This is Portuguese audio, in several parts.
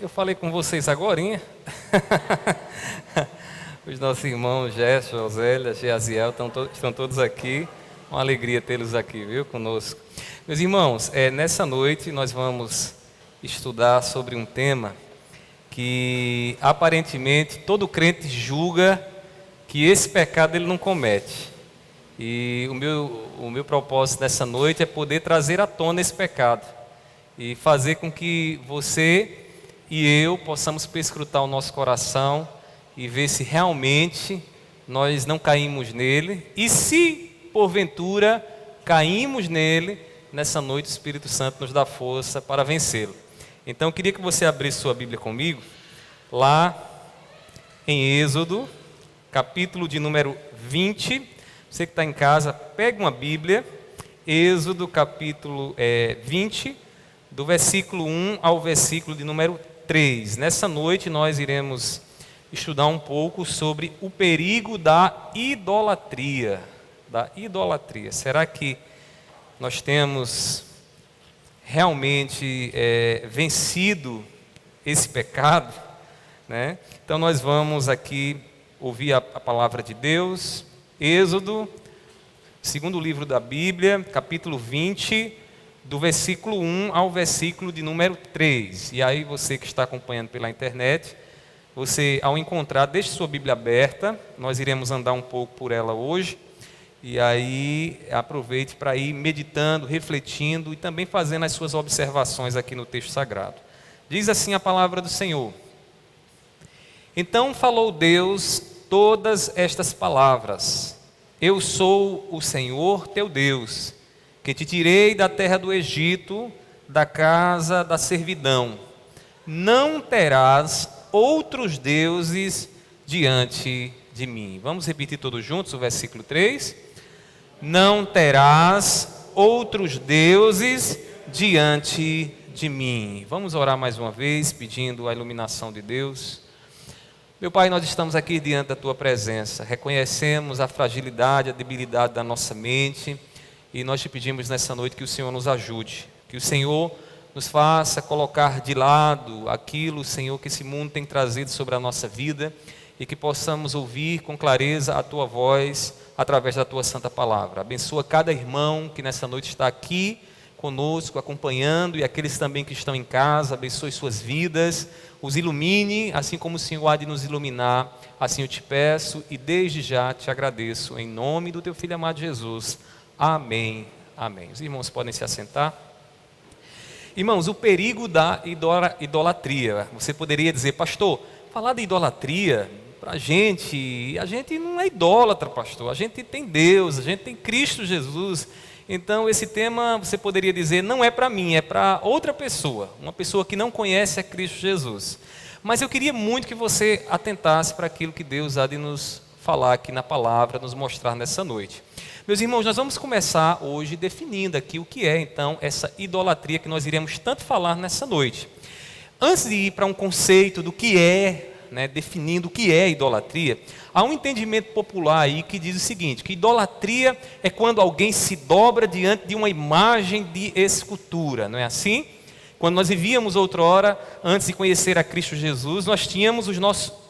Eu falei com vocês agorinha. Os nossos irmãos Gerson, Josélia, Geaziel estão todos aqui. Uma alegria tê-los aqui, viu, conosco. Meus irmãos, nessa noite nós vamos estudar sobre um tema que aparentemente todo crente julga que esse pecado ele não comete. E o meu propósito nessa noite é poder trazer à tona esse pecado e fazer com que você e eu possamos perscrutar o nosso coração e ver se realmente nós não caímos nele. E se, porventura, caímos nele, nessa noite o Espírito Santo nos dá força para vencê-lo. Então eu queria que você abrisse sua Bíblia comigo, lá em Êxodo, capítulo de número 20. Você que está em casa, pegue uma Bíblia, Êxodo capítulo 20, do versículo 1 ao versículo de número 3. Nessa noite nós iremos estudar um pouco sobre o perigo da idolatria. Será que nós temos realmente vencido esse pecado? Né? Então nós vamos aqui ouvir a palavra de Deus. Êxodo, segundo livro da Bíblia, capítulo 20, do versículo 1 ao versículo de número 3. E aí você que está acompanhando pela internet, você ao encontrar, deixe sua Bíblia aberta, nós iremos andar um pouco por ela hoje, e aí aproveite para ir meditando, refletindo e também fazendo as suas observações aqui no texto sagrado. Diz assim a palavra do Senhor: Então falou Deus todas estas palavras: Eu sou o Senhor teu Deus, que te tirei da terra do Egito, da casa da servidão. Não terás outros deuses diante de mim. Vamos repetir todos juntos o versículo 3. Não terás outros deuses diante de mim. Vamos orar mais uma vez, pedindo a iluminação de Deus. Meu Pai, nós estamos aqui diante da Tua presença, reconhecemos a fragilidade, a debilidade da nossa mente, e nós te pedimos nessa noite que o Senhor nos ajude, que o Senhor nos faça colocar de lado aquilo, Senhor, que esse mundo tem trazido sobre a nossa vida, e que possamos ouvir com clareza a Tua voz através da Tua santa palavra. Abençoa cada irmão que nessa noite está aqui conosco, acompanhando, e aqueles também que estão em casa. Abençoe suas vidas, os ilumine, assim como o Senhor há de nos iluminar. Assim eu te peço e desde já te agradeço, em nome do Teu Filho amado Jesus. Amém, amém. Os irmãos podem se assentar. Irmãos, o perigo da idolatria. Você poderia dizer: pastor, falar de idolatria, para a gente não é idólatra, pastor. A gente tem Deus, a gente tem Cristo Jesus. Então esse tema, você poderia dizer, não é para mim, é para outra pessoa. Uma pessoa que não conhece a Cristo Jesus. Mas eu queria muito que você atentasse para aquilo que Deus há de nos falar aqui na palavra, nos mostrar nessa noite. Meus irmãos, nós vamos começar hoje definindo aqui o que é então essa idolatria que nós iremos tanto falar nessa noite. Antes de ir para um conceito do que é, definindo o que é idolatria, há um entendimento popular aí que diz o seguinte, que idolatria é quando alguém se dobra diante de uma imagem de escultura, não é assim? Quando nós vivíamos outrora, antes de conhecer a Cristo Jesus, nós tínhamos os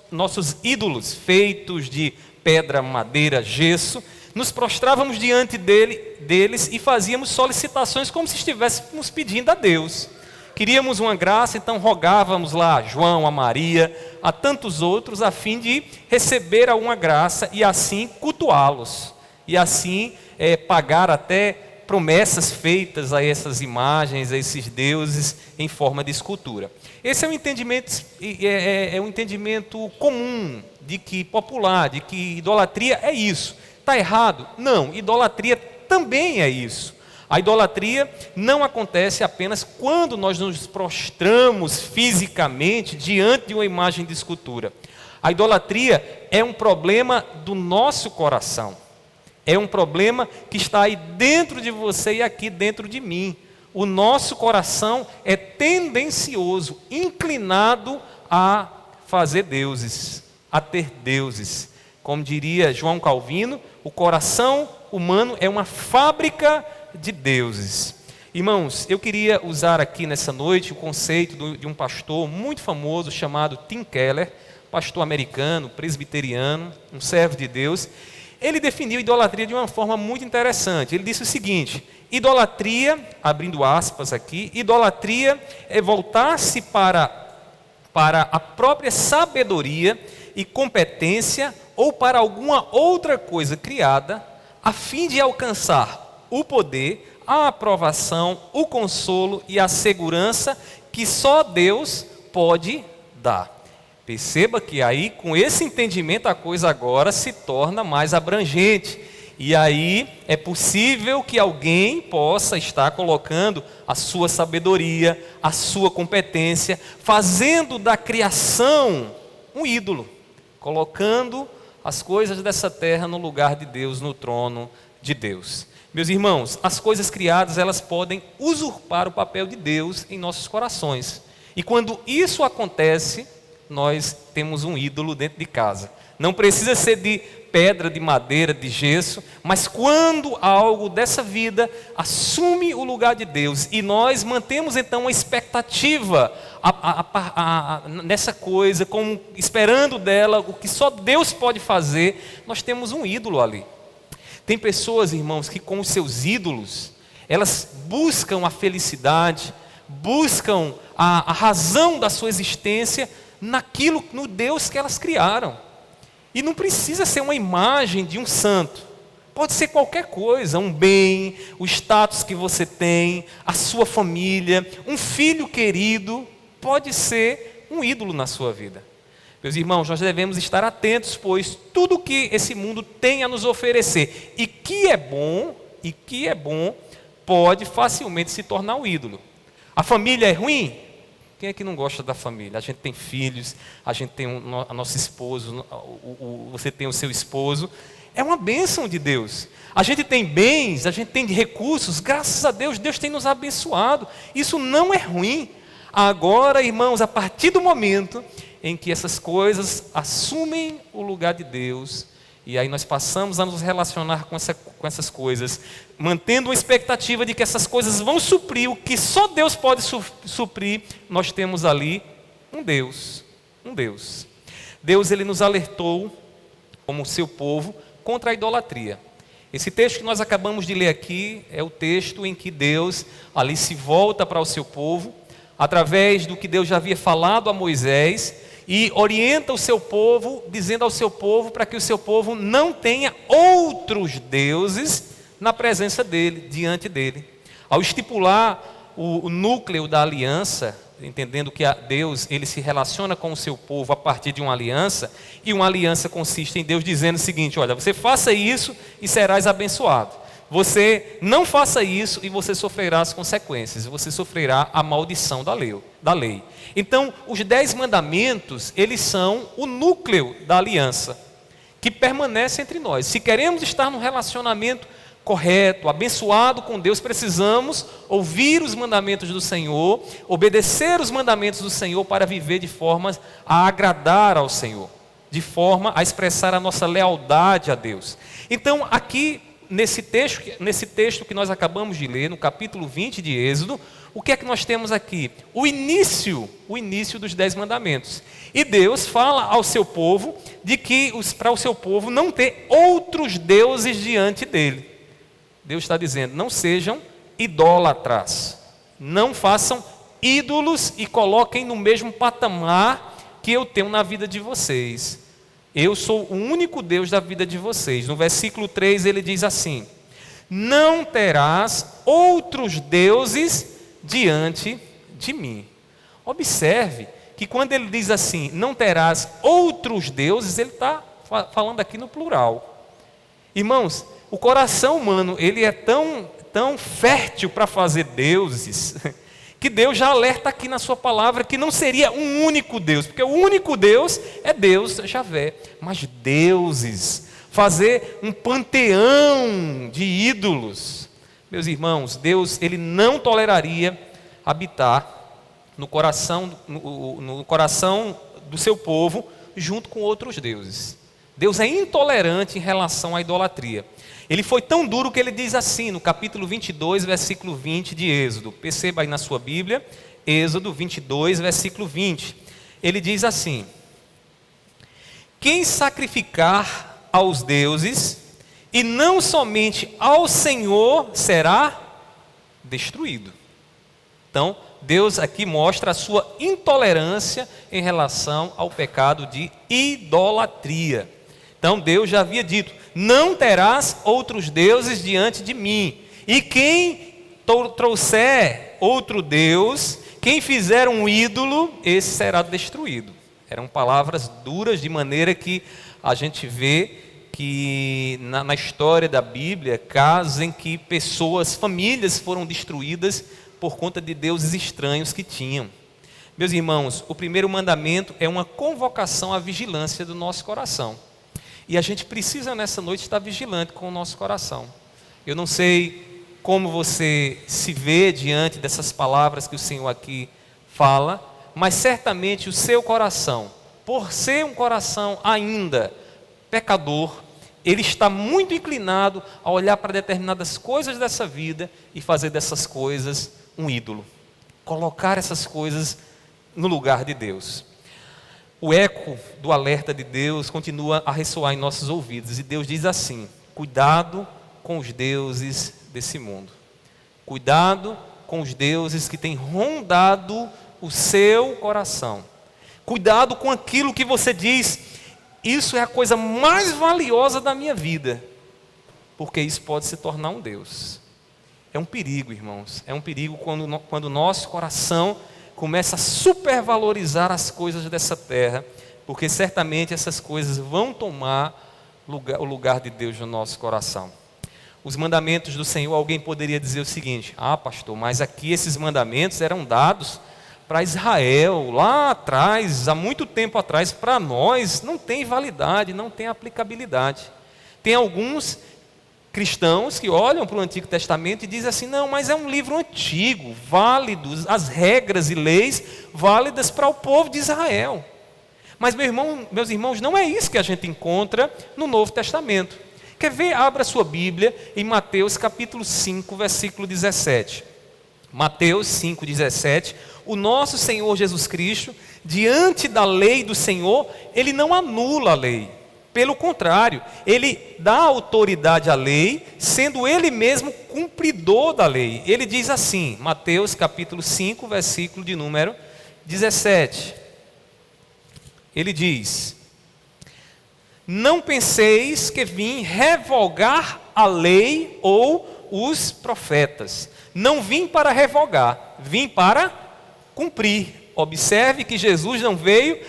nossos ídolos feitos de pedra, madeira, gesso. Nos prostrávamos diante deles e fazíamos solicitações como se estivéssemos pedindo a Deus. Queríamos uma graça, então rogávamos lá a João, a Maria, a tantos outros, a fim de receber alguma graça e assim cultuá-los. E assim pagar até promessas feitas a essas imagens, a esses deuses em forma de escultura. Esse é um entendimento comum, popular, de que idolatria é isso. Está errado? Não, idolatria também é isso. A idolatria não acontece apenas quando nós nos prostramos fisicamente diante de uma imagem de escultura. A idolatria é um problema do nosso coração. É um problema que está aí dentro de você e aqui dentro de mim. O nosso coração é tendencioso, inclinado a fazer deuses, a ter deuses. Como diria João Calvino, o coração humano é uma fábrica de deuses. Irmãos, eu queria usar aqui nessa noite o conceito de um pastor muito famoso chamado Tim Keller, pastor americano, presbiteriano, um servo de Deus. Ele definiu idolatria de uma forma muito interessante. Ele disse o seguinte: idolatria, abrindo aspas aqui, idolatria é voltar-se para a própria sabedoria e competência ou para alguma outra coisa criada, a fim de alcançar o poder, a aprovação, o consolo e a segurança que só Deus pode dar. Perceba que aí, com esse entendimento, a coisa agora se torna mais abrangente. E aí é possível que alguém possa estar colocando a sua sabedoria, a sua competência, fazendo da criação um ídolo, colocando as coisas dessa terra no lugar de Deus, no trono de Deus. Meus irmãos, as coisas criadas, elas podem usurpar o papel de Deus em nossos corações. E quando isso acontece, nós temos um ídolo dentro de casa. Não precisa ser de pedra, de madeira, de gesso, mas quando algo dessa vida assume o lugar de Deus e nós mantemos então uma expectativa nessa coisa, esperando dela o que só Deus pode fazer, nós temos um ídolo ali. Tem pessoas, irmãos, que com os seus ídolos, elas buscam a felicidade, buscam a razão da sua existência no Deus que elas criaram. E não precisa ser uma imagem de um santo. Pode ser qualquer coisa, um bem, o status que você tem, a sua família, um filho querido, pode ser um ídolo na sua vida. Meus irmãos, nós devemos estar atentos, pois tudo que esse mundo tem a nos oferecer e que é bom, pode facilmente se tornar um ídolo. A família é ruim? Quem é que não gosta da família? A gente tem filhos, a gente tem a nosso esposo, você tem o seu esposo. É uma bênção de Deus. A gente tem bens, a gente tem recursos, graças a Deus, Deus tem nos abençoado. Isso não é ruim. Agora, irmãos, a partir do momento em que essas coisas assumem o lugar de Deus, e aí nós passamos a nos relacionar com essas coisas, mantendo uma expectativa de que essas coisas vão suprir o que só Deus pode suprir, nós temos ali um Deus. Deus, ele nos alertou, como seu povo, contra a idolatria. Esse texto que nós acabamos de ler aqui é o texto em que Deus ali se volta para o seu povo, através do que Deus já havia falado a Moisés, e orienta o seu povo, dizendo ao seu povo para que o seu povo não tenha outros deuses na presença dele, diante dele. Ao estipular o núcleo da aliança, entendendo que Deus ele se relaciona com o seu povo a partir de uma aliança, e uma aliança consiste em Deus dizendo o seguinte: olha, você faça isso e serás abençoado. Você não faça isso e você sofrerá as consequências, você sofrerá a maldição da lei. Então, os 10 mandamentos, eles são o núcleo da aliança, que permanece entre nós. Se queremos estar num relacionamento correto, abençoado com Deus, precisamos ouvir os mandamentos do Senhor, obedecer os mandamentos do Senhor para viver de forma a agradar ao Senhor, de forma a expressar a nossa lealdade a Deus. Então, aqui, nesse texto que nós acabamos de ler, no capítulo 20 de Êxodo, o que é que nós temos aqui? O início dos 10 mandamentos. E Deus fala ao seu povo de que para o seu povo não ter outros deuses diante dele. Deus está dizendo: não sejam idólatras, não façam ídolos e coloquem no mesmo patamar que eu tenho na vida de vocês. Eu sou o único Deus da vida de vocês. No versículo 3 ele diz assim: não terás outros deuses diante de mim. Observe que quando ele diz assim, não terás outros deuses, ele está falando aqui no plural. Irmãos, o coração humano, ele é tão fértil para fazer deuses, que Deus já alerta aqui na sua palavra que não seria um único Deus, porque o único Deus é Deus, Javé. Mas deuses, fazer um panteão de ídolos, meus irmãos, Deus ele não toleraria habitar no coração do seu povo junto com outros deuses. Deus é intolerante em relação à idolatria. Ele foi tão duro que ele diz assim, no capítulo 22, versículo 20 de Êxodo. Perceba aí na sua Bíblia, Êxodo 22, versículo 20. Ele diz assim: quem sacrificar aos deuses, e não somente ao Senhor, será destruído. Então, Deus aqui mostra a sua intolerância em relação ao pecado de idolatria. Então, Deus já havia dito: não terás outros deuses diante de mim. E quem trouxer outro Deus, quem fizer um ídolo, esse será destruído. Eram palavras duras, de maneira que a gente vê que na história da Bíblia, casos em que pessoas, famílias foram destruídas por conta de deuses estranhos que tinham. Meus irmãos, o primeiro mandamento é uma convocação à vigilância do nosso coração. E a gente precisa nessa noite estar vigilante com o nosso coração. Eu não sei como você se vê diante dessas palavras que o Senhor aqui fala, mas certamente o seu coração, por ser um coração ainda pecador, ele está muito inclinado a olhar para determinadas coisas dessa vida e fazer dessas coisas um ídolo. Colocar essas coisas no lugar de Deus. O eco do alerta de Deus continua a ressoar em nossos ouvidos. E Deus diz assim: cuidado com os deuses desse mundo. Cuidado com os deuses que têm rondado o seu coração. Cuidado com aquilo que você diz: isso é a coisa mais valiosa da minha vida. Porque isso pode se tornar um Deus. É um perigo, irmãos. É um perigo quando o nosso coração começa a supervalorizar as coisas dessa terra, porque certamente essas coisas vão tomar o lugar de Deus no nosso coração. Os mandamentos do Senhor, alguém poderia dizer o seguinte: ah, pastor, mas aqui esses mandamentos eram dados para Israel, lá atrás, há muito tempo atrás. Para nós não tem validade, não tem aplicabilidade. Tem alguns cristãos que olham para o Antigo Testamento e dizem assim: não, mas é um livro antigo, válido, as regras e leis válidas para o povo de Israel. Mas, meus irmãos, não é isso que a gente encontra no Novo Testamento. Quer ver? Abra sua Bíblia em Mateus capítulo 5, versículo 17. Mateus 5, 17. O nosso Senhor Jesus Cristo, diante da lei do Senhor, Ele não anula a lei. Pelo contrário, Ele dá autoridade à lei, sendo Ele mesmo cumpridor da lei. Ele diz assim, Mateus capítulo 5, versículo de número 17. Ele diz: não penseis que vim revogar a lei ou os profetas. Não vim para revogar, vim para cumprir. Observe que Jesus não veio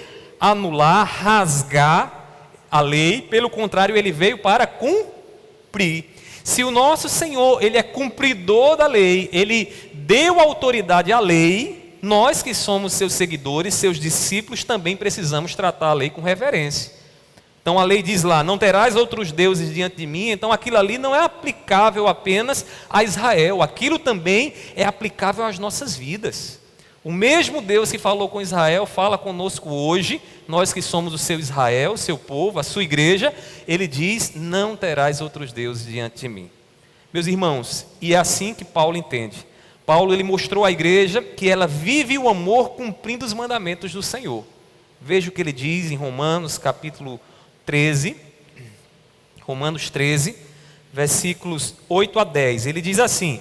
anular, rasgar a lei, pelo contrário, Ele veio para cumprir. Se o nosso Senhor, Ele é cumpridor da lei, Ele deu autoridade à lei, nós que somos seus seguidores, seus discípulos, também precisamos tratar a lei com reverência. Então a lei diz lá: não terás outros deuses diante de mim. Então aquilo ali não é aplicável apenas a Israel, aquilo também é aplicável às nossas vidas. O mesmo Deus que falou com Israel fala conosco hoje, nós que somos o seu Israel, o seu povo, a sua igreja. Ele diz: não terás outros deuses diante de mim. Meus irmãos, e é assim que Paulo entende. Paulo, ele mostrou à igreja que ela vive o amor cumprindo os mandamentos do Senhor. Veja o que ele diz em Romanos capítulo 13, Romanos 13, versículos 8 a 10. Ele diz assim: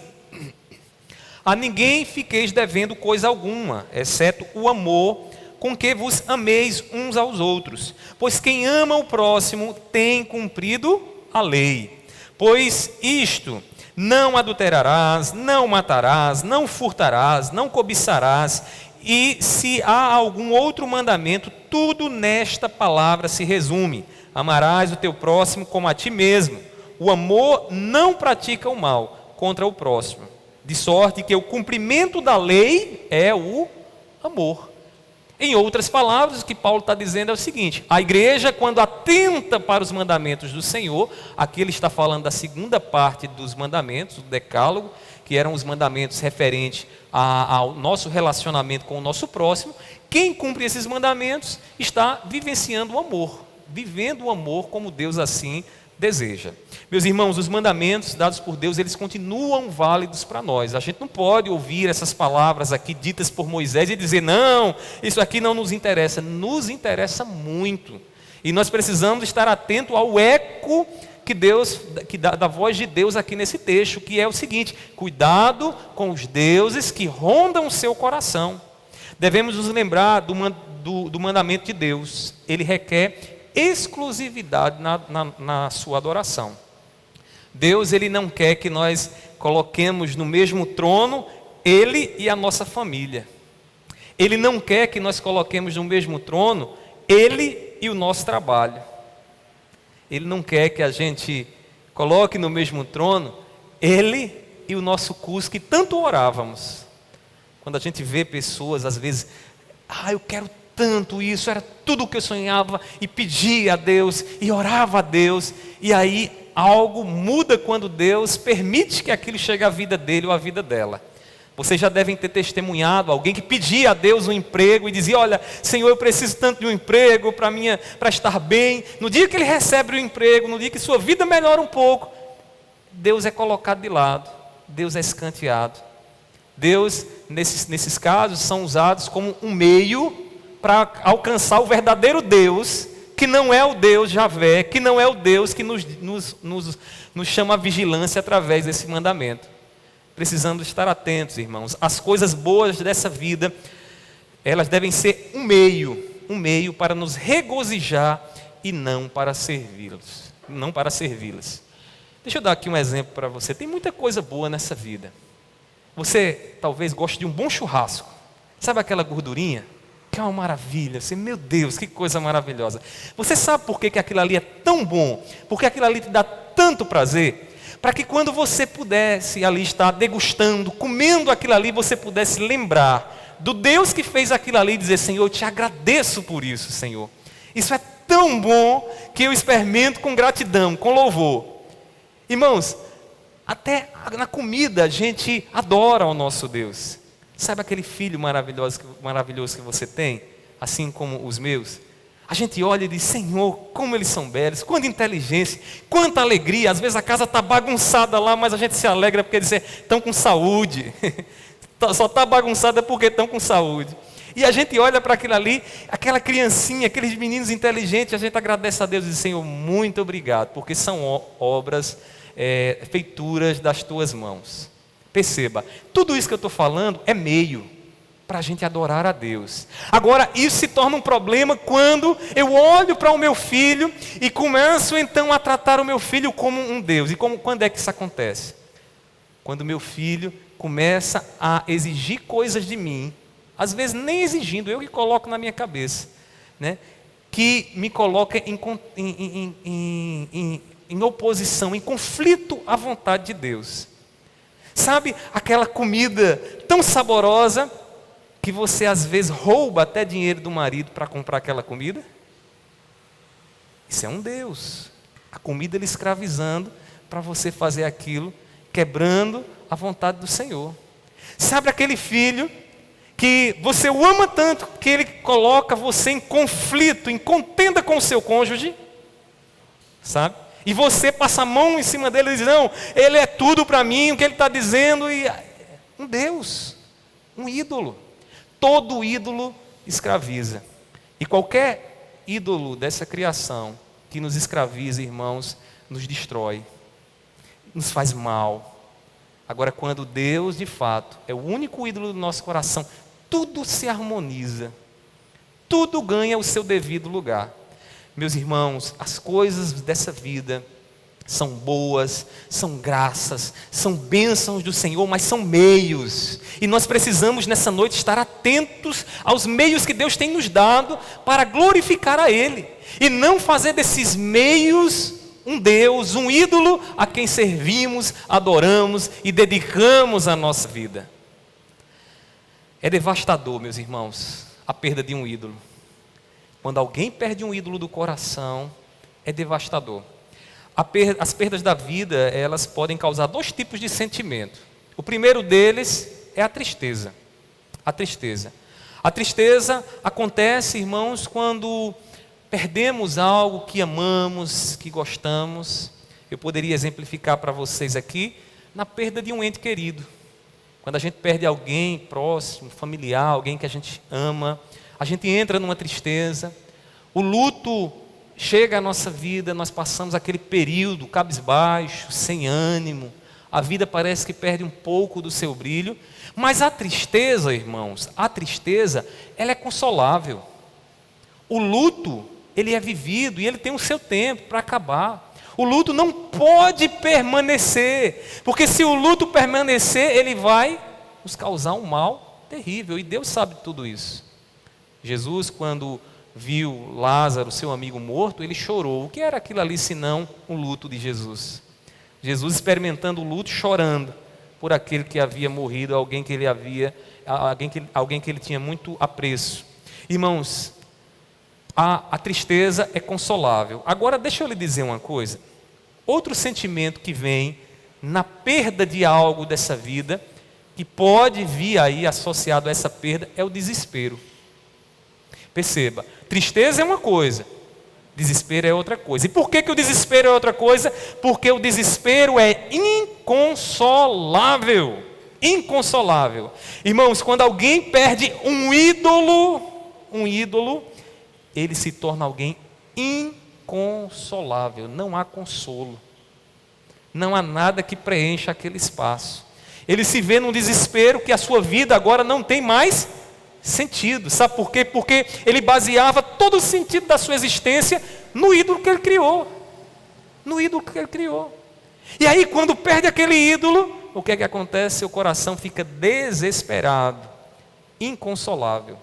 a ninguém fiqueis devendo coisa alguma, exceto o amor com que vos ameis uns aos outros. Pois quem ama o próximo tem cumprido a lei. Pois isto: não adulterarás, não matarás, não furtarás, não cobiçarás. E se há algum outro mandamento, tudo nesta palavra se resume: amarás o teu próximo como a ti mesmo. O amor não pratica o mal contra o próximo, de sorte que o cumprimento da lei é o amor. Em outras palavras, o que Paulo está dizendo é o seguinte: a igreja, quando atenta para os mandamentos do Senhor, aqui ele está falando da segunda parte dos mandamentos, do decálogo, que eram os mandamentos referentes ao nosso relacionamento com o nosso próximo. Quem cumpre esses mandamentos está vivenciando o amor, vivendo o amor como Deus assim deseja. Meus irmãos, os mandamentos dados por Deus, eles continuam válidos para nós. A gente não pode ouvir essas palavras aqui ditas por Moisés e dizer, não, isso aqui não nos interessa. Nos interessa muito. E nós precisamos estar atentos ao eco da voz de Deus aqui nesse texto, que é o seguinte: cuidado com os deuses que rondam o seu coração. Devemos nos lembrar do mandamento de Deus. Ele requer exclusividade na sua adoração. Deus, ele não quer que nós coloquemos no mesmo trono ele e a nossa família. Ele não quer que nós coloquemos no mesmo trono ele e o nosso trabalho. Ele não quer que a gente coloque no mesmo trono ele e o nosso curso que tanto orávamos. Quando a gente vê pessoas, às vezes, eu quero tanto isso, era tudo o que eu sonhava, e pedia a Deus, e orava a Deus, e aí algo muda quando Deus permite que aquilo chegue à vida dele ou à vida dela. Vocês já devem ter testemunhado alguém que pedia a Deus um emprego e dizia, olha, Senhor, eu preciso tanto de um emprego para estar bem. No dia que ele recebe o emprego, no dia que sua vida melhora um pouco, Deus é colocado de lado, Deus é escanteado. Deus, nesses casos, são usados como um meio para alcançar o verdadeiro Deus, que não é o Deus Javé, que não é o Deus que nos chama a vigilância através desse mandamento. Precisamos estar atentos, irmãos. As coisas boas dessa vida, elas devem ser um meio para nos regozijar e não para servi-las. Deixa eu dar aqui um exemplo para você. Tem muita coisa boa nessa vida. Você talvez goste de um bom churrasco. Sabe aquela gordurinha? Que é uma maravilha. Assim, meu Deus, que coisa maravilhosa. Você sabe por que aquilo ali é tão bom? Porque aquilo ali te dá tanto prazer? Para que quando você pudesse ali estar degustando, comendo aquilo ali, você pudesse lembrar do Deus que fez aquilo ali e dizer, Senhor, eu te agradeço por isso, Senhor. Isso é tão bom que eu experimento com gratidão, com louvor. Irmãos, até na comida a gente adora o nosso Deus. Sabe aquele filho maravilhoso que você tem, assim como os meus? A gente olha e diz, Senhor, como eles são belos, quanta inteligência, quanta alegria. Às vezes a casa está bagunçada lá, mas a gente se alegra porque estão com saúde. Só está bagunçada porque estão com saúde. E a gente olha para aquilo ali, aquela criancinha, aqueles meninos inteligentes, a gente agradece a Deus e diz, Senhor, muito obrigado, porque são obras, feituras das tuas mãos. Perceba, tudo isso que eu estou falando é meio para a gente adorar a Deus. Agora, isso se torna um problema quando eu olho para o meu filho e começo então a tratar o meu filho como um Deus. E quando é que isso acontece? Quando o meu filho começa a exigir coisas de mim, às vezes nem exigindo, eu que coloco na minha cabeça, né? Que me coloca em oposição, em conflito à vontade de Deus. Sabe aquela comida tão saborosa que você às vezes rouba até dinheiro do marido para comprar aquela comida? Isso é um Deus. A comida ele escravizando para você fazer aquilo, quebrando a vontade do Senhor. Sabe aquele filho que você o ama tanto que ele coloca você em conflito, em contenda com o seu cônjuge? Sabe? E você passa a mão em cima dele e diz, não, ele é tudo para mim, o que ele está dizendo. E um Deus, um ídolo. Todo ídolo escraviza. E qualquer ídolo dessa criação que nos escraviza, irmãos, nos destrói, nos faz mal. Agora, quando Deus, de fato, é o único ídolo do nosso coração, tudo se harmoniza, tudo ganha o seu devido lugar. Meus irmãos, as coisas dessa vida são boas, são graças, são bênçãos do Senhor, mas são meios. E nós precisamos nessa noite estar atentos aos meios que Deus tem nos dado para glorificar a Ele. E não fazer desses meios um Deus, um ídolo a quem servimos, adoramos e dedicamos a nossa vida. É devastador, meus irmãos, a perda de um ídolo. Quando alguém perde um ídolo do coração, é devastador. As perdas da vida, elas podem causar dois tipos de sentimento. O primeiro deles é a tristeza. A tristeza. A tristeza acontece, irmãos, quando perdemos algo que amamos, que gostamos. Eu poderia exemplificar para vocês aqui na perda de um ente querido. Quando a gente perde alguém próximo, familiar, alguém que a gente ama, a gente entra numa tristeza. O luto chega à nossa vida, nós passamos aquele período cabisbaixo, sem ânimo. A vida parece que perde um pouco do seu brilho. Mas a tristeza, irmãos, a tristeza, ela é consolável. O luto, ele é vivido e ele tem o seu tempo para acabar. O luto não pode permanecer, porque se o luto permanecer, ele vai nos causar um mal terrível, e Deus sabe de tudo isso. Jesus, quando viu Lázaro, seu amigo morto, ele chorou. O que era aquilo ali senão o luto de Jesus? Jesus experimentando o luto, chorando por aquele que havia morrido, alguém que ele tinha muito apreço. Irmãos, a tristeza é consolável. Agora deixa eu lhe dizer uma coisa. Outro sentimento que vem na perda de algo dessa vida, que pode vir aí associado a essa perda, é o desespero. Perceba, tristeza é uma coisa, desespero é outra coisa. E por que o desespero é outra coisa? Porque o desespero é inconsolável. Inconsolável. Irmãos, quando alguém perde um ídolo, ele se torna alguém inconsolável. Não há consolo. Não há nada que preencha aquele espaço. Ele se vê num desespero que a sua vida agora não tem mais sentido. Sabe por quê? Porque ele baseava todo o sentido da sua existência no ídolo que ele criou. No ídolo que ele criou. E aí, quando perde aquele ídolo, o que é que acontece? Seu coração fica desesperado, inconsolável.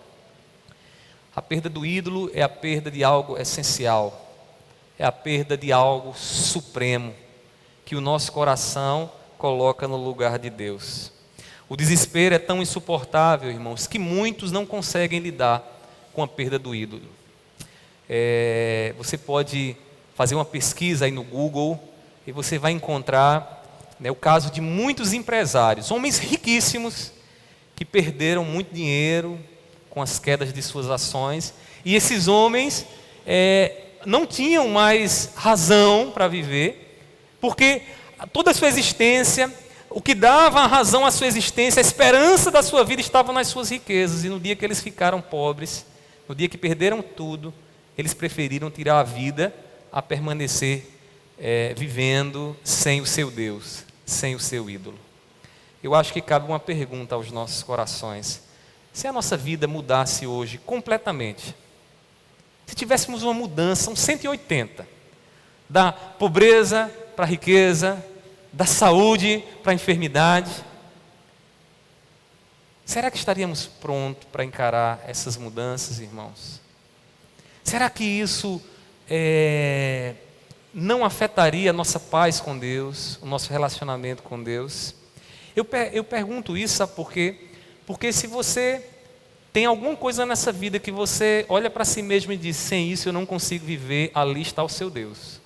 A perda do ídolo é a perda de algo essencial, é a perda de algo supremo, que o nosso coração coloca no lugar de Deus. O desespero é tão insuportável, irmãos, que muitos não conseguem lidar com a perda do ídolo. Você pode fazer uma pesquisa aí no Google e você vai encontrar, o caso de muitos empresários, homens riquíssimos, que perderam muito dinheiro com as quedas de suas ações, e esses homens não tinham mais razão para viver, porque toda a sua existência, o que dava a razão à sua existência, a esperança da sua vida estava nas suas riquezas, e no dia que eles ficaram pobres, no dia que perderam tudo, eles preferiram tirar a vida a permanecer vivendo sem o seu Deus, sem o seu ídolo. Eu acho que cabe uma pergunta aos nossos corações. Se a nossa vida mudasse hoje completamente, se tivéssemos uma mudança, um 180, da pobreza para a riqueza, da saúde para a enfermidade, será que estaríamos prontos para encarar essas mudanças, irmãos? Será que isso não afetaria a nossa paz com Deus, o nosso relacionamento com Deus? Eu pergunto isso, sabe por quê? Porque se você tem alguma coisa nessa vida que você olha para si mesmo e diz, sem isso eu não consigo viver, ali está o seu Deus.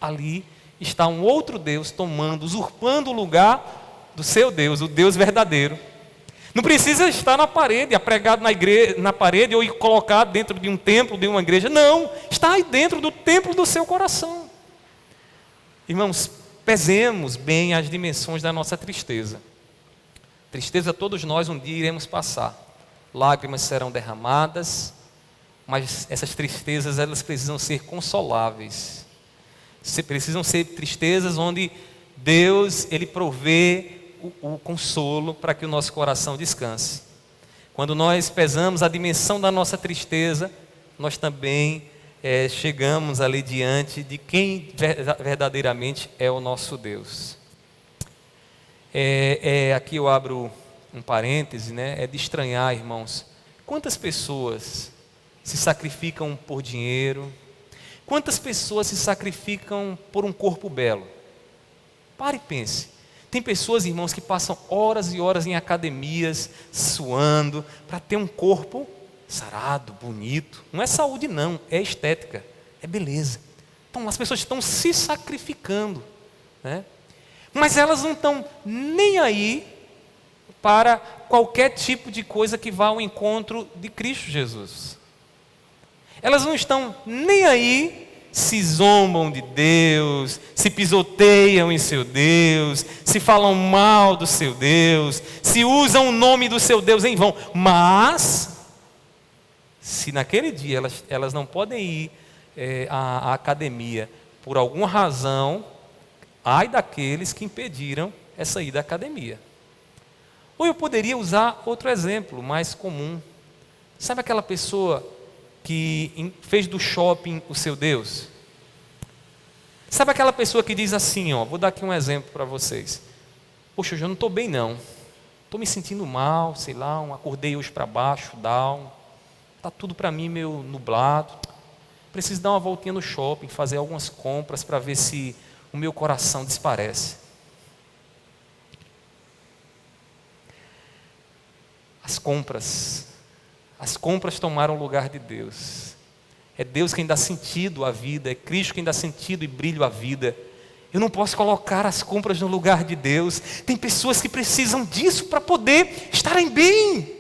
Ali está um outro Deus tomando, usurpando o lugar do seu Deus, o Deus verdadeiro. Não precisa estar na parede, apregado na parede ou colocado dentro de um templo, de uma igreja. Não, está aí dentro do templo do seu coração. Irmãos, pesemos bem as dimensões da nossa tristeza. Tristeza todos nós um dia iremos passar. Lágrimas serão derramadas, mas essas tristezas elas precisam ser consoláveis. Precisam ser tristezas onde Deus ele provê o consolo para que o nosso coração descanse. Quando nós pesamos a dimensão da nossa tristeza, nós também chegamos ali diante de quem verdadeiramente é o nosso Deus. Aqui eu abro um parêntese, é de estranhar, irmãos, quantas pessoas se sacrificam por dinheiro, quantas pessoas se sacrificam por um corpo belo. Pare e pense. Tem pessoas, irmãos, que passam horas e horas em academias, suando, para ter um corpo sarado, bonito. Não é saúde não, é estética, é beleza. Então as pessoas estão se sacrificando, mas elas não estão nem aí para qualquer tipo de coisa que vá ao encontro de Cristo Jesus. Elas não estão nem aí se zombam de Deus, se pisoteiam em seu Deus, se falam mal do seu Deus, se usam o nome do seu Deus em vão. Mas, se naquele dia elas não podem ir à academia por alguma razão, ai daqueles que impediram essa ida à academia. Ou eu poderia usar outro exemplo mais comum. Sabe aquela pessoa que fez do shopping o seu Deus? Sabe aquela pessoa que diz assim, vou dar aqui um exemplo para vocês. Poxa, eu não estou bem não, estou me sentindo mal, sei lá, acordei hoje para baixo, down, está tudo para mim meio nublado, preciso dar uma voltinha no shopping, fazer algumas compras para ver se o meu coração desparece. As compras tomaram o lugar de Deus. É Deus quem dá sentido à vida, é Cristo quem dá sentido e brilho à vida. Eu não posso colocar as compras no lugar de Deus. Tem pessoas que precisam disso para poder estarem bem.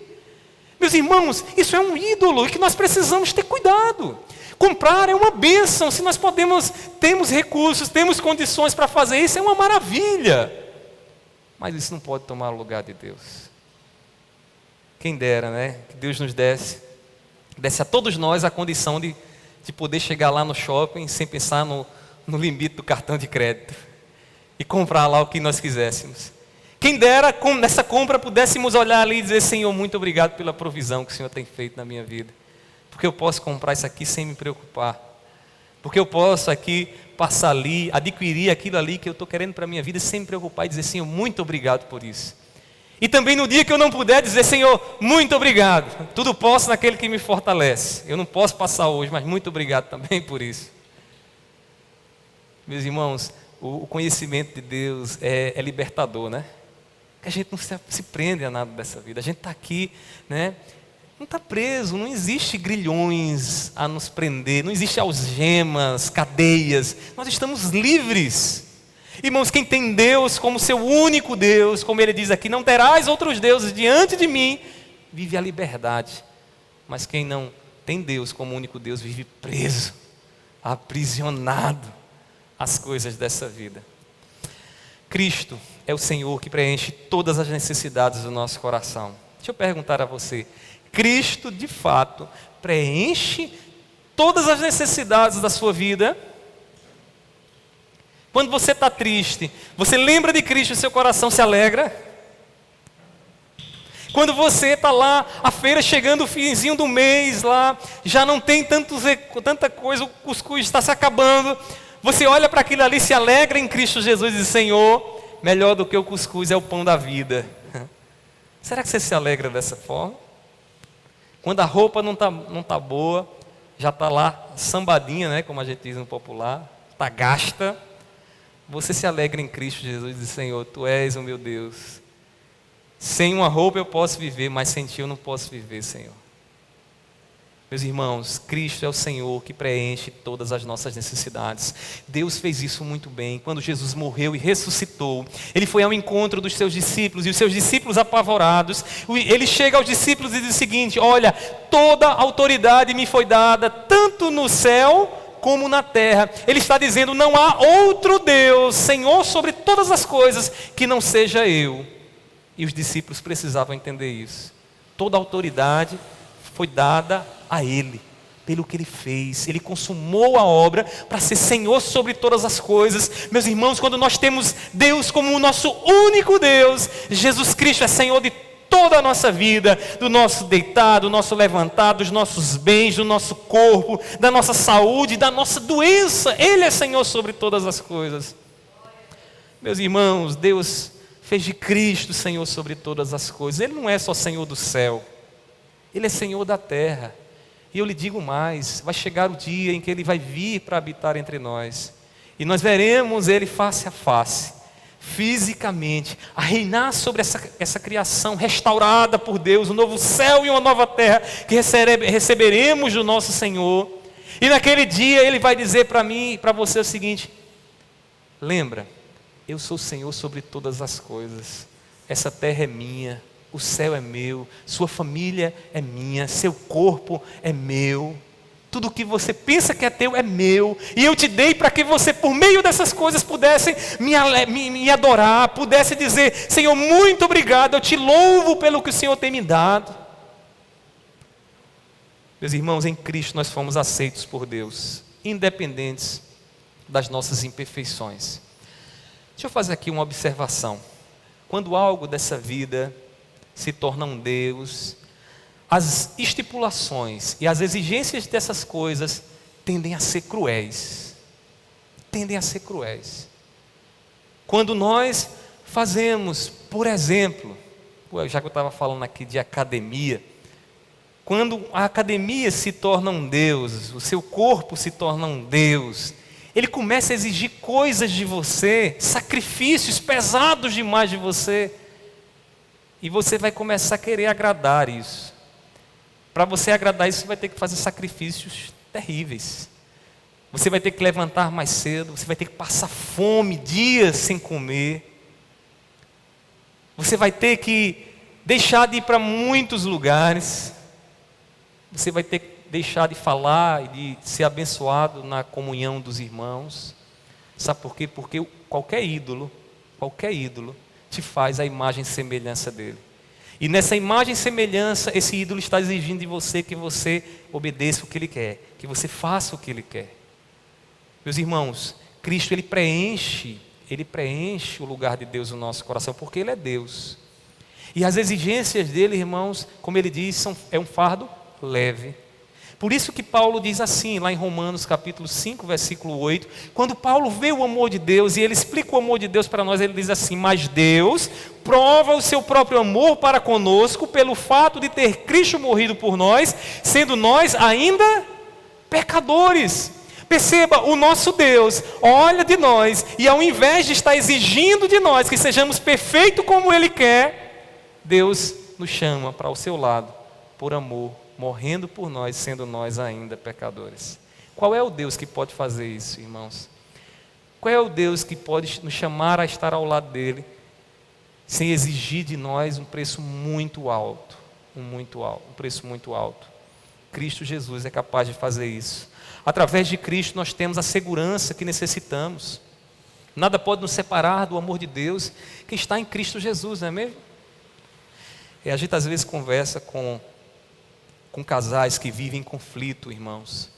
Meus irmãos, isso é um ídolo e que nós precisamos ter cuidado. Comprar é uma bênção, se nós temos recursos, temos condições para fazer isso, é uma maravilha. Mas isso não pode tomar o lugar de Deus. Quem dera, né? Que Deus nos desse a todos nós a condição de poder chegar lá no shopping sem pensar no limite do cartão de crédito e comprar lá o que nós quiséssemos. Quem dera, nessa compra, pudéssemos olhar ali e dizer: Senhor, muito obrigado pela provisão que o Senhor tem feito na minha vida. Porque eu posso comprar isso aqui sem me preocupar. Porque eu posso aqui passar ali, adquirir aquilo ali que eu estou querendo para a minha vida sem me preocupar e dizer: Senhor, muito obrigado por isso. E também no dia que eu não puder dizer: Senhor, muito obrigado. Tudo posso naquele que me fortalece. Eu não posso passar hoje, mas muito obrigado também por isso. Meus irmãos, o conhecimento de Deus é libertador, né? A gente não se prende a nada dessa vida. A gente está aqui, né? Não está preso, não existe grilhões a nos prender, não existe algemas, cadeias. Nós estamos livres. Irmãos, quem tem Deus como seu único Deus, como ele diz aqui, não terás outros deuses diante de mim, vive a liberdade. Mas quem não tem Deus como único Deus, vive preso, aprisionado às coisas dessa vida. Cristo é o Senhor que preenche todas as necessidades do nosso coração. Deixa eu perguntar a você: Cristo, de fato, preenche todas as necessidades da sua vida? Quando você está triste, você lembra de Cristo e seu coração se alegra? Quando você está lá, a feira chegando, o finzinho do mês lá, já não tem tanta coisa, o cuscuz está se acabando, você olha para aquilo ali, se alegra em Cristo Jesus e diz: Senhor, melhor do que o cuscuz é o pão da vida. Será que você se alegra dessa forma? Quando a roupa não tá boa, já está lá sambadinha, né, como a gente diz no popular, está gasta, você se alegra em Cristo Jesus e diz: Senhor, Tu és o meu Deus. Sem uma roupa eu posso viver, mas sem Ti eu não posso viver, Senhor. Meus irmãos, Cristo é o Senhor que preenche todas as nossas necessidades. Deus fez isso muito bem. Quando Jesus morreu e ressuscitou, Ele foi ao encontro dos seus discípulos, e os seus discípulos apavorados, Ele chega aos discípulos e diz o seguinte: olha, toda autoridade me foi dada, tanto no céu como na terra. Ele está dizendo: não há outro Deus, Senhor sobre todas as coisas, que não seja eu. E os discípulos precisavam entender isso. Toda autoridade foi dada a Ele, pelo que Ele fez. Ele consumou a obra para ser Senhor sobre todas as coisas. Meus irmãos, quando nós temos Deus como o nosso único Deus, Jesus Cristo é Senhor de toda a nossa vida, do nosso deitar, do nosso levantar, dos nossos bens, do nosso corpo, da nossa saúde, da nossa doença. Ele é Senhor sobre todas as coisas. Meus irmãos, Deus fez de Cristo Senhor sobre todas as coisas. Ele não é só Senhor do céu, Ele é Senhor da terra. E eu lhe digo mais: vai chegar o dia em que Ele vai vir para habitar entre nós, e nós veremos Ele face a face, fisicamente, a reinar sobre essa criação restaurada por Deus, um novo céu e uma nova terra que receberemos do nosso Senhor. E naquele dia Ele vai dizer para mim e para você o seguinte: lembra, eu sou Senhor sobre todas as coisas, essa terra é minha, o céu é meu, sua família é minha, seu corpo é meu, tudo que você pensa que é teu é meu, e eu te dei para que você, por meio dessas coisas, pudesse me adorar, pudesse dizer: Senhor, muito obrigado, eu te louvo pelo que o Senhor tem me dado. Meus irmãos, em Cristo nós fomos aceitos por Deus, independentes das nossas imperfeições. Deixa eu fazer aqui uma observação. Quando algo dessa vida se torna um Deus, as estipulações e as exigências dessas coisas tendem a ser cruéis. Tendem a ser cruéis. Quando nós fazemos, por exemplo, já que eu estava falando aqui de academia, quando a academia se torna um Deus, o seu corpo se torna um Deus, ele começa a exigir coisas de você, sacrifícios pesados demais de você, e você vai começar a querer agradar isso. Para você agradar isso, você vai ter que fazer sacrifícios terríveis. Você vai ter que levantar mais cedo, você vai ter que passar fome, dias sem comer. Você vai ter que deixar de ir para muitos lugares. Você vai ter que deixar de falar e de ser abençoado na comunhão dos irmãos. Sabe por quê? Porque qualquer ídolo te faz a imagem e semelhança dele. E nessa imagem e semelhança, esse ídolo está exigindo de você que você obedeça o que ele quer, que você faça o que ele quer. Meus irmãos, Cristo ele preenche o lugar de Deus no nosso coração, porque ele é Deus. E as exigências dele, irmãos, como ele diz, é um fardo leve. Por isso que Paulo diz assim, lá em Romanos capítulo 5, versículo 8, quando Paulo vê o amor de Deus, e ele explica o amor de Deus para nós, ele diz assim: mas Deus prova o seu próprio amor para conosco, pelo fato de ter Cristo morrido por nós, sendo nós ainda pecadores. Perceba, o nosso Deus olha de nós, e ao invés de estar exigindo de nós que sejamos perfeitos como Ele quer, Deus nos chama para o seu lado, por amor, morrendo por nós, sendo nós ainda pecadores. Qual é o Deus que pode fazer isso, irmãos? Qual é o Deus que pode nos chamar a estar ao lado dele, sem exigir de nós um preço muito alto, um preço muito alto? Cristo Jesus é capaz de fazer isso. Através de Cristo nós temos a segurança que necessitamos. Nada pode nos separar do amor de Deus que está em Cristo Jesus, não é mesmo? A gente às vezes conversa com casais que vivem em conflito, irmãos.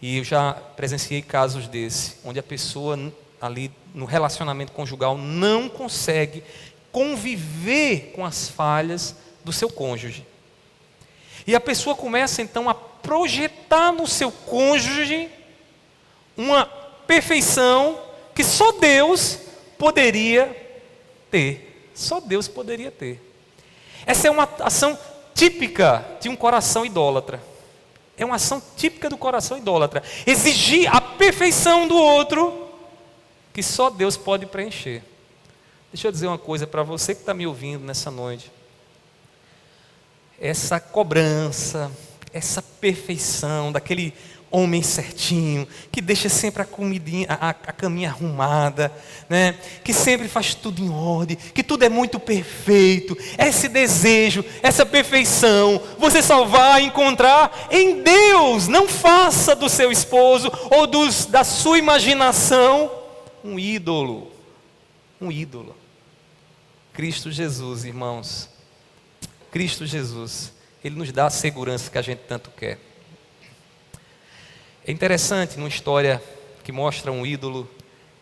E eu já presenciei casos desse, onde a pessoa ali no relacionamento conjugal não consegue conviver com as falhas do seu cônjuge. E a pessoa começa então a projetar no seu cônjuge uma perfeição que só Deus poderia ter. Só Deus poderia ter. Essa é uma ação típica de um coração idólatra. É uma ação típica do coração idólatra. Exigir a perfeição do outro que só Deus pode preencher. Deixa eu dizer uma coisa para você que está me ouvindo nessa noite. Essa cobrança, essa perfeição daquele homem certinho, que deixa sempre a comidinha, a caminha arrumada, né? Que sempre faz tudo em ordem, que tudo é muito perfeito. Esse desejo, essa perfeição, você só vai encontrar em Deus. Não faça do seu esposo ou da sua imaginação um ídolo. Um ídolo. Cristo Jesus, irmãos. Cristo Jesus, Ele nos dá a segurança que a gente tanto quer. É interessante numa história que mostra um ídolo,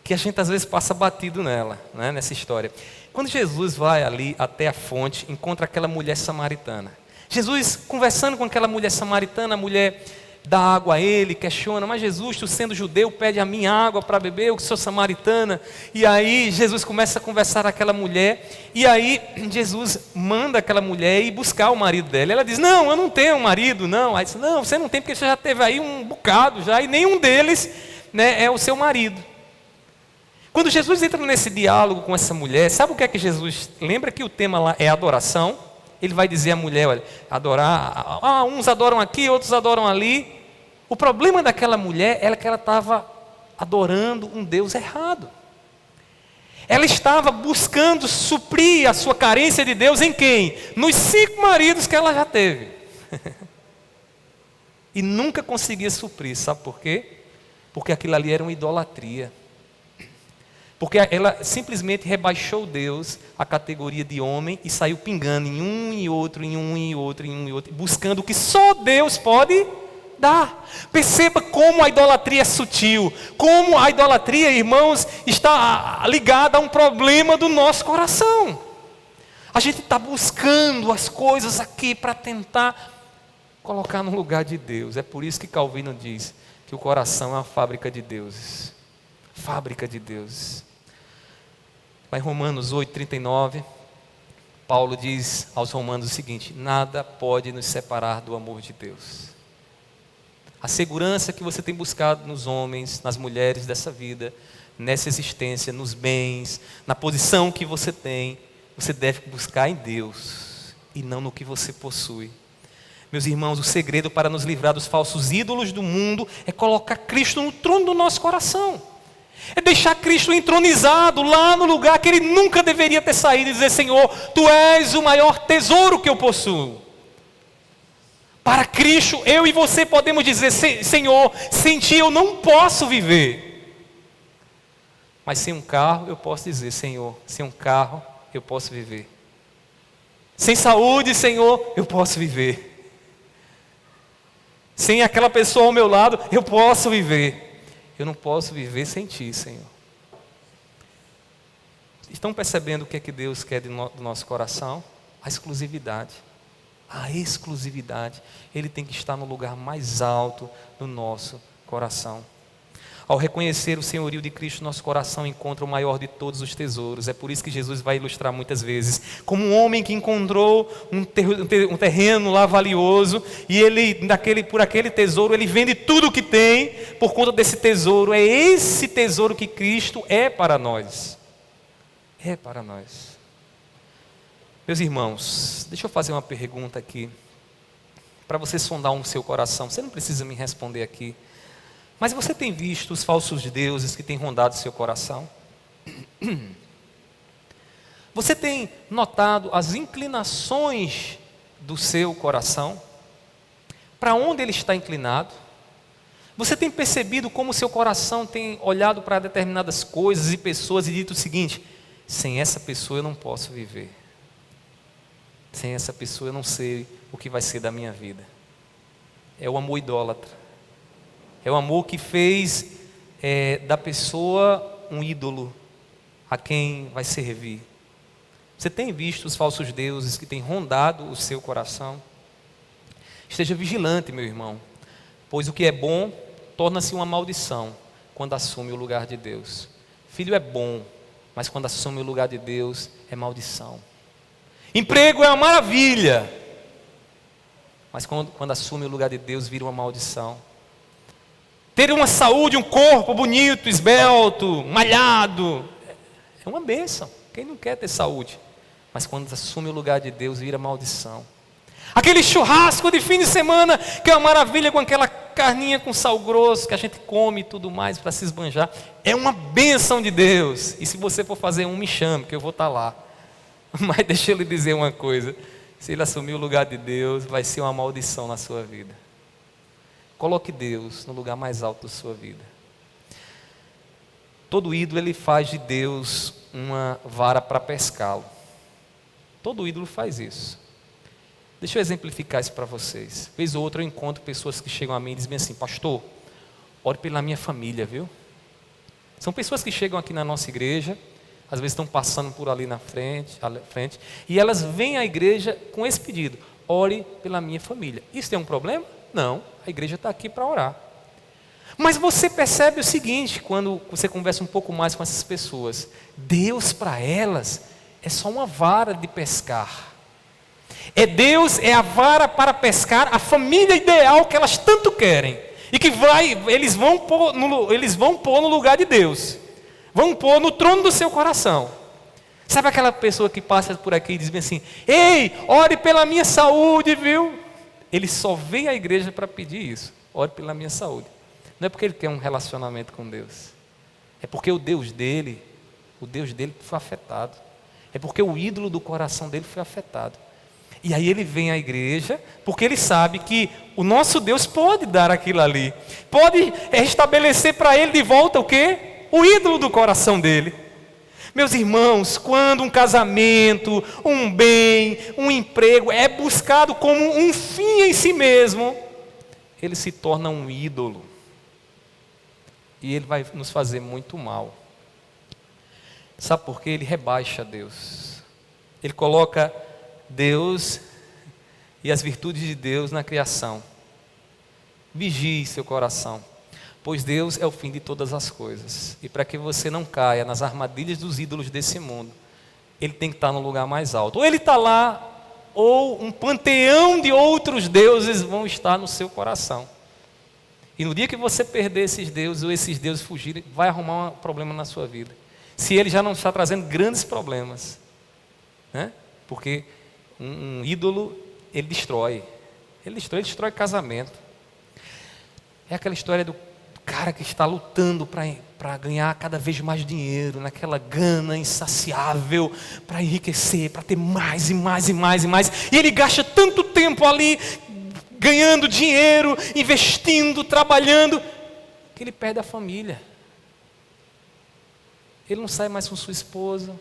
que a gente às vezes passa batido nela, né, nessa história. Quando Jesus vai ali até a fonte, encontra aquela mulher samaritana. Jesus conversando com aquela mulher samaritana, a mulher dá água a ele, questiona: mas Jesus, tu sendo judeu, pede a mim água para beber, eu que sou samaritana. E aí Jesus começa a conversar com aquela mulher, e aí Jesus manda aquela mulher ir buscar o marido dela. Ela diz: não, eu não tenho marido, não. Aí diz: não, você não tem, porque você já teve aí um bocado já, e nenhum deles, né, é o seu marido. Quando Jesus entra nesse diálogo com essa mulher, sabe o que é que Jesus lembra? Que o tema lá é adoração. Ele vai dizer à mulher: olha, adorar, uns adoram aqui, outros adoram ali. O problema daquela mulher era que ela estava adorando um Deus errado. Ela estava buscando suprir a sua carência de Deus em quem? Nos 5 maridos que ela já teve. e nunca conseguia suprir. Sabe por quê? Porque aquilo ali era uma idolatria. Porque ela simplesmente rebaixou Deus à categoria de homem e saiu pingando em um e outro, em um e outro, em um e outro, buscando o que só Deus pode dar. Perceba como a idolatria é sutil, como a idolatria, irmãos, está ligada a um problema do nosso coração. A gente está buscando as coisas aqui para tentar colocar no lugar de Deus. É por isso que Calvino diz que o coração é uma fábrica de deuses. Fábrica de deuses. Lá em Romanos 8:39, Paulo diz aos romanos o seguinte: nada pode nos separar do amor de Deus. A segurança que você tem buscado nos homens, nas mulheres dessa vida, nessa existência, nos bens, na posição que você tem, você deve buscar em Deus e não no que você possui. Meus irmãos, o segredo para nos livrar dos falsos ídolos do mundo é colocar Cristo no trono do nosso coração. É deixar Cristo entronizado lá no lugar que Ele nunca deveria ter saído e dizer: Senhor, Tu és o maior tesouro que eu possuo. Para Cristo, eu e você podemos dizer: Senhor, sem Ti eu não posso viver. Mas sem um carro eu posso dizer: Senhor, sem um carro eu posso viver. Sem saúde, Senhor, eu posso viver. Sem aquela pessoa ao meu lado, eu posso viver. Eu não posso viver sem Ti, Senhor. Estão percebendo o que é que Deus quer do nosso coração? A exclusividade. A exclusividade. Ele tem que estar no lugar mais alto do nosso coração. Ao reconhecer o senhorio de Cristo, nosso coração encontra o maior de todos os tesouros. É por isso que Jesus vai ilustrar muitas vezes. Como um homem que encontrou um terreno lá valioso, e ele, por aquele tesouro, ele vende tudo o que tem, por conta desse tesouro. É esse tesouro que Cristo é para nós. É para nós. Meus irmãos, deixa eu fazer uma pergunta aqui, para você sondar o seu coração. Você não precisa me responder aqui. Mas você tem visto os falsos deuses que têm rondado seu coração? Você tem notado as inclinações do seu coração? Para onde ele está inclinado? Você tem percebido como o seu coração tem olhado para determinadas coisas e pessoas e dito o seguinte: sem essa pessoa eu não posso viver. Sem essa pessoa eu não sei o que vai ser da minha vida. É o amor idólatra. É o amor que fez da pessoa um ídolo a quem vai servir. Você tem visto os falsos deuses que têm rondado o seu coração? Esteja vigilante, meu irmão, pois o que é bom torna-se uma maldição quando assume o lugar de Deus. Filho é bom, mas quando assume o lugar de Deus é maldição. Emprego é uma maravilha, mas quando assume o lugar de Deus vira uma maldição. Ter uma saúde, um corpo bonito, esbelto, malhado, é uma bênção. Quem não quer ter saúde? Mas quando assume o lugar de Deus, vira maldição. Aquele churrasco de fim de semana, que é uma maravilha, com aquela carninha com sal grosso, que a gente come e tudo mais para se esbanjar, é uma bênção de Deus. E se você for fazer me chame, que eu vou estar lá. Mas deixa eu lhe dizer uma coisa: se ele assumir o lugar de Deus, vai ser uma maldição na sua vida. Coloque Deus no lugar mais alto da sua vida. Todo ídolo, ele faz de Deus uma vara para pescá-lo. Todo ídolo faz isso. Deixa eu exemplificar isso para vocês. Vez ou outra eu encontro pessoas que chegam a mim e dizem assim: pastor, ore pela minha família, viu? São pessoas que chegam aqui na nossa igreja, às vezes estão passando por ali na frente, e elas vêm à igreja com esse pedido: ore pela minha família. Isso tem um problema? Não, a igreja está aqui para orar. Mas você percebe o seguinte, quando você conversa um pouco mais com essas pessoas: Deus para elas é só uma vara de pescar. Deus é a vara para pescar a família ideal que elas tanto querem. E que eles vão pôr no lugar de Deus. Vão pôr no trono do seu coração. Sabe aquela pessoa que passa por aqui e diz assim: ei, ore pela minha saúde, viu? Ele só vem à igreja para pedir isso: ore pela minha saúde. Não é porque ele quer um relacionamento com Deus. É porque o Deus dele foi afetado. É porque o ídolo do coração dele foi afetado. E aí ele vem à igreja, porque ele sabe que o nosso Deus pode dar aquilo ali. Pode restabelecer para ele de volta o quê? O ídolo do coração dele. Meus irmãos, quando um casamento, um bem, um emprego é buscado como um fim em si mesmo, ele se torna um ídolo. E ele vai nos fazer muito mal. Sabe por quê? Ele rebaixa Deus. Ele coloca Deus e as virtudes de Deus na criação. Vigie seu coração, pois Deus é o fim de todas as coisas. E para que você não caia nas armadilhas dos ídolos desse mundo, Ele tem que estar no lugar mais alto. Ou Ele está lá, ou um panteão de outros deuses vão estar no seu coração. E no dia que você perder esses deuses, ou esses deuses fugirem, vai arrumar um problema na sua vida. Se ele já não está trazendo grandes problemas, né? Porque um ídolo, ele destrói casamento. É aquela história do cara que está lutando para ganhar cada vez mais dinheiro, naquela gana insaciável, para enriquecer, para ter mais e mais e mais e mais. E ele gasta tanto tempo ali, ganhando dinheiro, investindo, trabalhando, que ele perde a família. Ele não sai mais com sua esposa.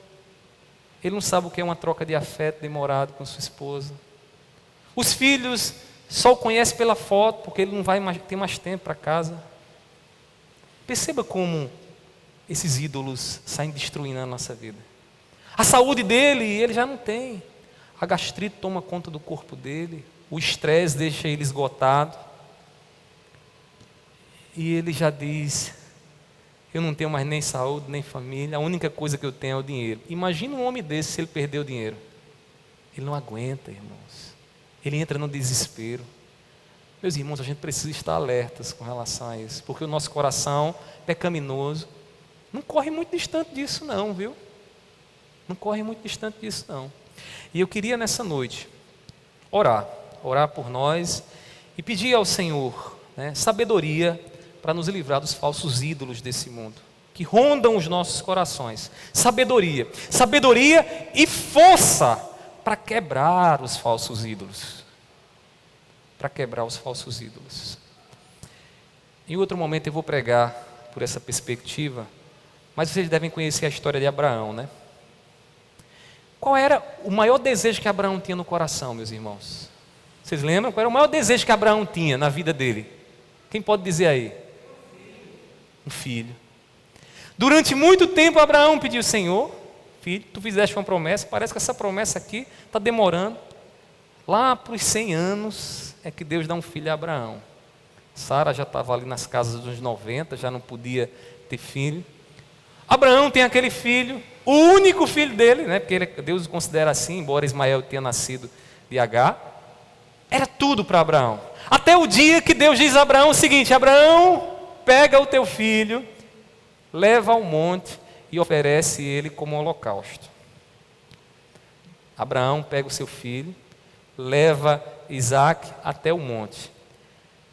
Ele não sabe o que é uma troca de afeto demorado com sua esposa. Os filhos só o conhecem pela foto, porque ele não vai ter mais tempo para casa. Perceba como esses ídolos saem destruindo a nossa vida. A saúde dele, ele já não tem. A gastrite toma conta do corpo dele. O estresse deixa ele esgotado. E ele já diz: eu não tenho mais nem saúde, nem família. A única coisa que eu tenho é o dinheiro. Imagina um homem desse se ele perder o dinheiro. Ele não aguenta, irmãos. Ele entra no desespero. Meus irmãos, a gente precisa estar alertas com relação a isso. Porque o nosso coração pecaminoso não corre muito distante disso não, viu? Não corre muito distante disso não. E eu queria nessa noite orar por nós e pedir ao Senhor, né, sabedoria para nos livrar dos falsos ídolos desse mundo, que rondam os nossos corações. Sabedoria e força para quebrar os falsos ídolos. Em outro momento eu vou pregar por essa perspectiva, mas vocês devem conhecer a história de Abraão, né? Qual era o maior desejo que Abraão tinha no coração, meus irmãos? Vocês lembram? Qual era o maior desejo que Abraão tinha na vida dele? Quem pode dizer aí? Um filho. Durante muito tempo Abraão pediu: Senhor, filho, tu fizeste uma promessa, parece que essa promessa aqui está demorando. Lá para os 100 anos é que Deus dá um filho a Abraão. Sara já estava ali nas casas dos 90, já não podia ter filho. Abraão tem aquele filho, o único filho dele, né? Porque Deus o considera assim, embora Ismael tenha nascido de Agar. Era tudo para Abraão. Até o dia que Deus diz a Abraão o seguinte: Abraão, pega o teu filho, leva ao monte e oferece ele como holocausto. Abraão pega o seu filho, leva Isaac até o monte.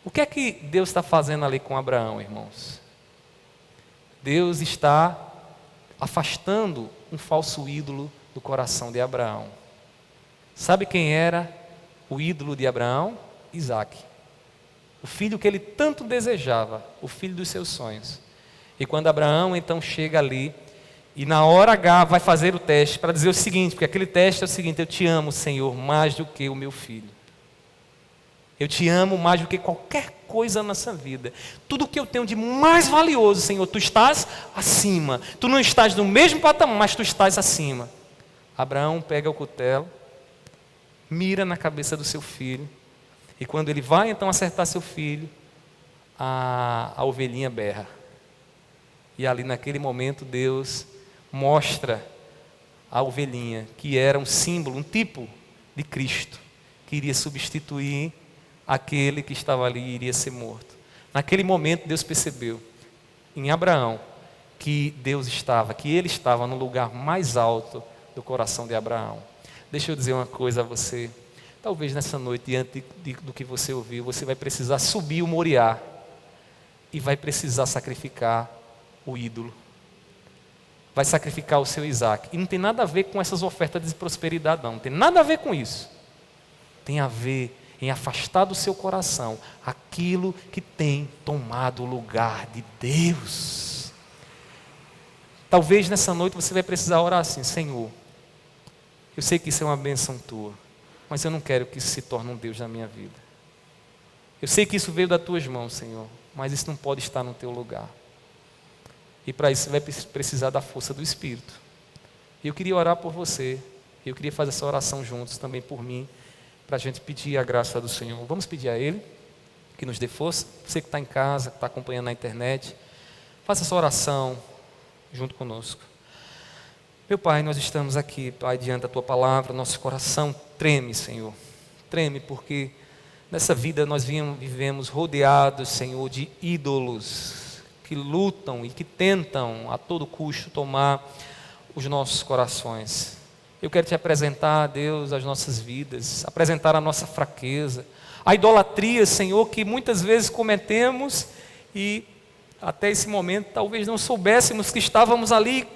O que é que Deus está fazendo ali com Abraão, irmãos? Deus está afastando um falso ídolo do coração de Abraão. Sabe quem era o ídolo de Abraão? Isaac. O filho que ele tanto desejava, o filho dos seus sonhos. E quando Abraão então chega ali, e na hora H vai fazer o teste para dizer o seguinte, porque aquele teste é o seguinte: eu te amo, Senhor, mais do que o meu filho. Eu te amo mais do que qualquer coisa nessa vida. Tudo que eu tenho de mais valioso, Senhor, tu estás acima. Tu não estás no mesmo patamar, mas tu estás acima. Abraão pega o cutelo, mira na cabeça do seu filho, e quando ele vai então acertar seu filho, a ovelhinha berra. E ali naquele momento Deus mostra a ovelhinha, que era um símbolo, um tipo de Cristo, que iria substituir aquele que estava ali e iria ser morto. Naquele momento Deus percebeu em Abraão que ele estava no lugar mais alto do coração de Abraão. Deixa eu dizer uma coisa a você. Talvez nessa noite, diante do que você ouviu, você vai precisar subir o Moriá e vai precisar sacrificar o ídolo. Vai sacrificar o seu Isaac. E não tem nada a ver com essas ofertas de prosperidade, não tem nada a ver com isso. tem a ver em afastar do seu coração aquilo que tem tomado o lugar de Deus. Talvez nessa noite você vai precisar orar assim: Senhor, eu sei que isso é uma bênção tua, mas eu não quero que isso se torne um Deus na minha vida. Eu sei que isso veio das tuas mãos, Senhor, mas isso não pode estar no teu lugar. E para isso você vai precisar da força do Espírito. E eu queria orar por você. Eu queria fazer essa oração juntos também por mim, para a gente pedir a graça do Senhor. Vamos pedir a Ele que nos dê força. Você que está em casa, que está acompanhando na internet, faça essa oração junto conosco. Meu Pai, nós estamos aqui, Pai, diante da Tua palavra. Nosso coração treme, Senhor. Treme porque nessa vida nós vivemos rodeados, Senhor, de ídolos que lutam e que tentam a todo custo tomar os nossos corações. Eu quero te apresentar, Deus, as nossas vidas, apresentar a nossa fraqueza, a idolatria, Senhor, que muitas vezes cometemos e até esse momento talvez não soubéssemos que estávamos ali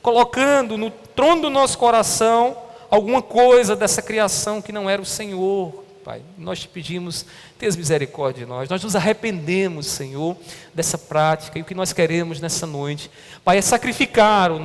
colocando no trono do nosso coração alguma coisa dessa criação que não era o Senhor. Pai, nós te pedimos, tenha misericórdia de nós nos arrependemos, Senhor, dessa prática, e o que nós queremos nessa noite, Pai, é sacrificar os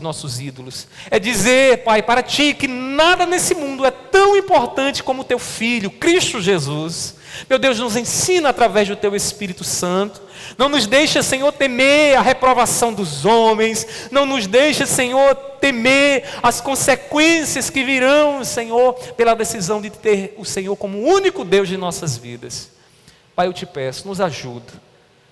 nossos ídolos, é dizer, Pai, para Ti que nada nesse mundo é tão importante como o Teu Filho, Cristo Jesus. Meu Deus, nos ensina através do Teu Espírito Santo, não nos deixa, Senhor, temer a reprovação dos homens, não nos deixa, Senhor, temer as consequências que virão, Senhor, pela decisão de ter o Senhor como o único Deus de nossas vidas. Pai, eu te peço, nos ajuda,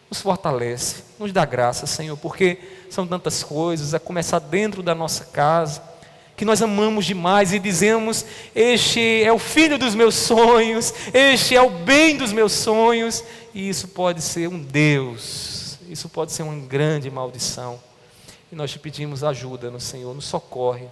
nos fortalece, nos dá graça, Senhor, porque são tantas coisas, a começar dentro da nossa casa, que nós amamos demais e dizemos: este é o filho dos meus sonhos, este é o bem dos meus sonhos, e isso pode ser um Deus, isso pode ser uma grande maldição. E nós te pedimos ajuda no Senhor, nos socorre,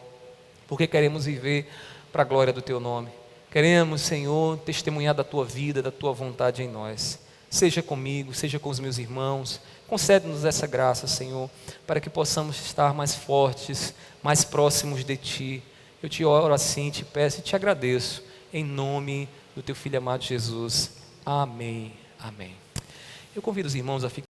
porque queremos viver para a glória do Teu nome. Queremos, Senhor, testemunhar da Tua vida, da Tua vontade em nós. Seja comigo, seja com os meus irmãos, concede-nos essa graça, Senhor, para que possamos estar mais fortes, mais próximos de Ti. Eu te oro assim, te peço e te agradeço, em nome do Teu Filho amado Jesus. Amém, amém. Eu convido os irmãos a ficar